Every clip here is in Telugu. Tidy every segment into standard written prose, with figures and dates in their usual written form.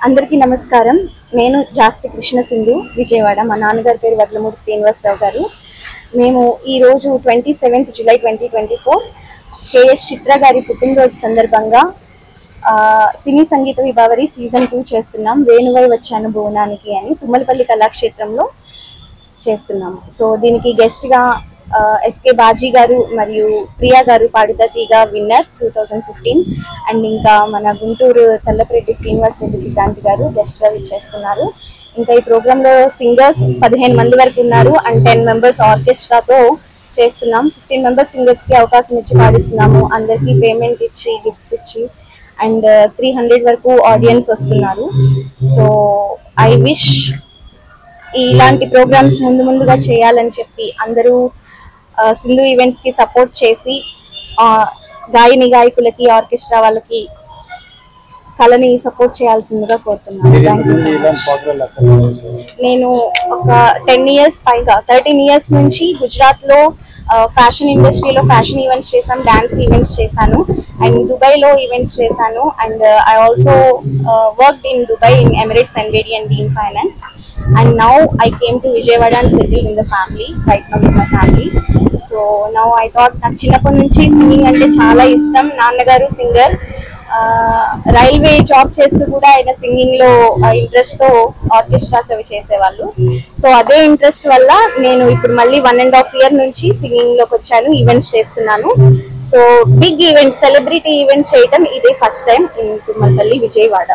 అందరికీ నమస్కారం. నేను జాస్తి కృష్ణ సింధు, విజయవాడ. మా నాన్నగారి పేరు వడ్లమూడి శ్రీనివాసరావు గారు. మేము ఈరోజు 27th జూలై 2024 కేఎస్ చిత్ర గారి పుట్టినరోజు సందర్భంగా సినీ సంగీత విభావరి సీజన్ 2 చేస్తున్నాం. వేణువై వచ్చాను భువనానికి అని తుమ్మలపల్లి కళాక్షేత్రంలో చేస్తున్నాం. సో దీనికి గెస్ట్గా ఎస్కే బాజీ గారు మరియు ప్రియా గారు పాడుతా తీగ విన్నర్ 2015 అండ్ ఇంకా మన గుంటూరు తల్లపరెడ్డి శ్రీనివాస్ రెడ్డి సిద్ధాంతి గారు గెస్ట్గా విచ్చేస్తున్నారు. ఇంకా ఈ ప్రోగ్రాంలో సింగర్స్ 15 మంది వరకు ఉన్నారు అండ్ 10 మెంబర్స్ ఆర్కెస్ట్రాతో చేస్తున్నాం. 15 మెంబర్స్ సింగర్స్కి అవకాశం ఇచ్చి పాడిస్తున్నాము. అందరికీ పేమెంట్ ఇచ్చి గిఫ్ట్స్ ఇచ్చి అండ్ 300 వరకు ఆడియన్స్ వస్తున్నారు. సో ఐ విష్ ఇలాంటి ప్రోగ్రామ్స్ ముందుగా చేయాలని చెప్పి అందరూ సింధు ఈవెంట్స్ కి సపోర్ట్ చేసి గాయని గాయకులకి ఆర్కెస్ట్రా వాళ్ళకి కళని సపోర్ట్ చేయాల్సిందిగా కోరుతున్నాను. నేను ఒక 10 ఇయర్స్ పైగా 13 ఇయర్స్ నుంచి గుజరాత్ లో ఫ్యాషన్ ఇండస్ట్రీలో ఫ్యాషన్ ఈవెంట్స్ చేశాను, డాన్స్ ఈవెంట్స్ చేశాను అండ్ దుబాయ్లో ఈవెంట్స్ చేశాను and I also worked in Dubai in Emirates NVD and Dean Finance. And now I came to Vijayawada and settled in the family, right now with my family. So now I thought నాకు చిన్నప్పటి నుంచి సింగింగ్ అంటే చాలా ఇష్టం. నాన్నగారు సింగర్, రైల్వే జాబ్ చేస్తూ కూడా ఆయన సింగింగ్ లో ఇంట్రెస్ట్ తో ఆర్కెస్ట్రాస్ అవి చేసేవాళ్ళు. సో అదే ఇంట్రెస్ట్ వల్ల నేను ఇప్పుడు మళ్ళీ 1.5 year నుంచి సింగింగ్ లోకి వచ్చాను, ఈవెంట్స్ చేస్తున్నాను. So big event, celebrity event చేయడం ఇదే first time in Tummalapalli, Vijayawada.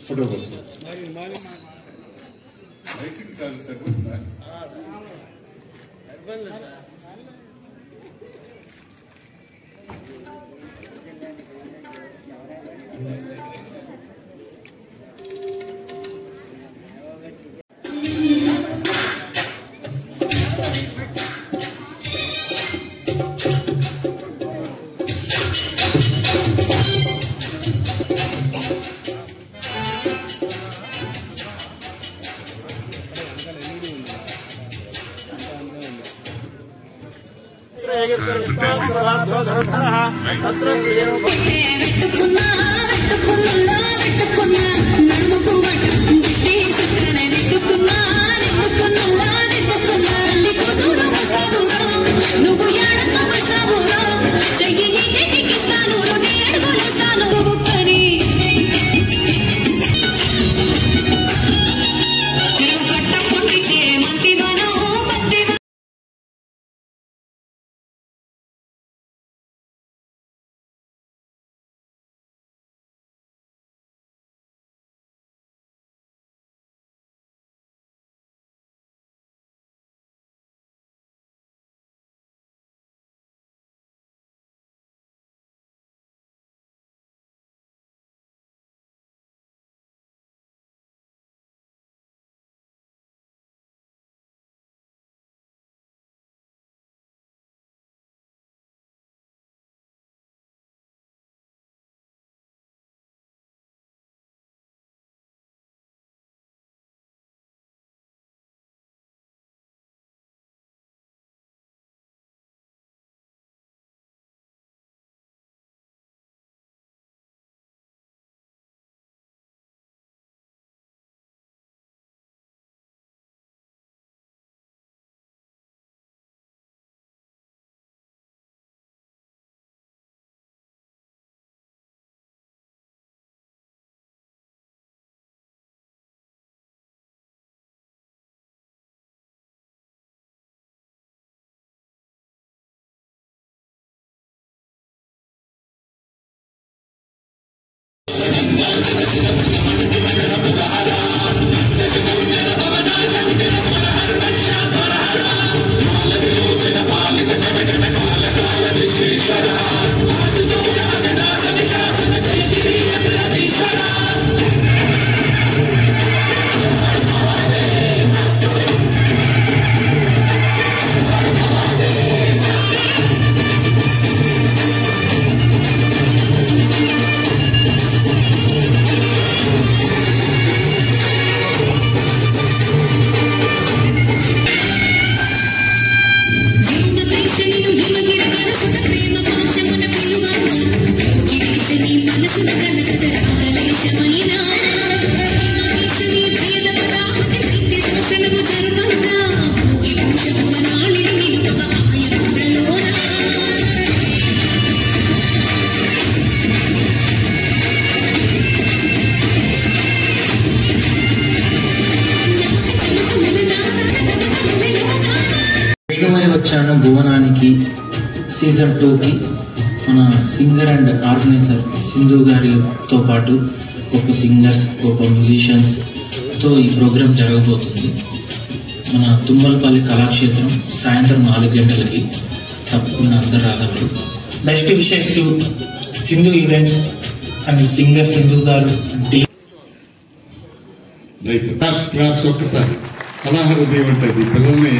Photograph lighting చాలా సరిపోతుందా? వేగమై వచ్చాను భువనానికి సీజన్ 2కి మన సింగర్ అండ్ ఆర్గనైజర్ సింధు గారితో పాటు గొప్ప సింగర్స్ గొప్ప మ్యూజిషియన్స్తో ఈ ప్రోగ్రాం జరగబోతుంది. మన తుమ్మలపల్లి కళాక్షేత్రం సాయంత్రం 4 గంటలకి. తప్పకుండా అందరు రాగలరు. Best wishes to Sindhu events and singer Sindhu గారు. ఒక్కసారి కళాహృదయం ఉంటుంది పిల్లల్ని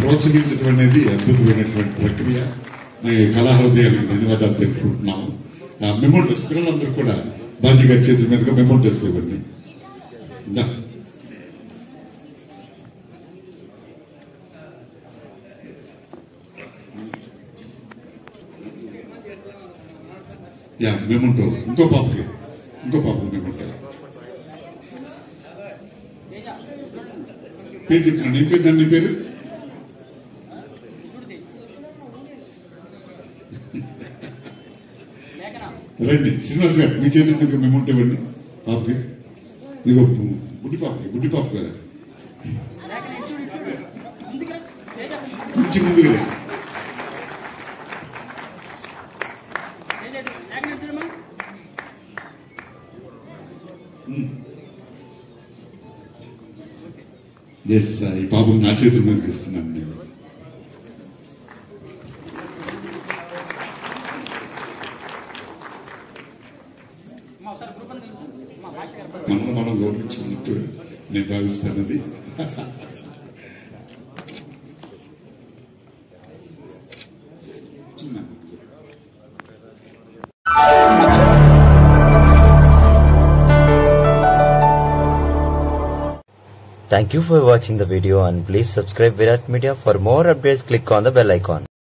ప్రోత్సహించడం అనేది అద్భుతమైనటువంటి ప్రక్రియ. కళాహృదయానికి ధన్యవాదాలు తెలుపుకుంటున్నాము. మెమోటర్స్ పిల్లలందరూ కూడా బాజీ గారి చేతుల మీదుగా మెమోటర్స్ ఇవ్వండి. మెమోటో ఇంకో పాపకి మెమోటో పేరు చెప్తున్నాను. ఏం పేరు దాన్ని పేరు? రండి శ్రీనివాస్ గారు మీ చేతుల దగ్గర మేము ఉంటే ఇవ్వండి పాపకి. ఇదిగో బుడ్డి పాప గారు కొంచెం ముందుకు రండి. ఈ పాపం నా చేతుల మీదకి ఇస్తున్నాను నేను. మనం గౌరవించినట్టు నేను భావిస్తానది. Thank you for watching the video and please subscribe Virat Media. For more updates, click on the bell icon.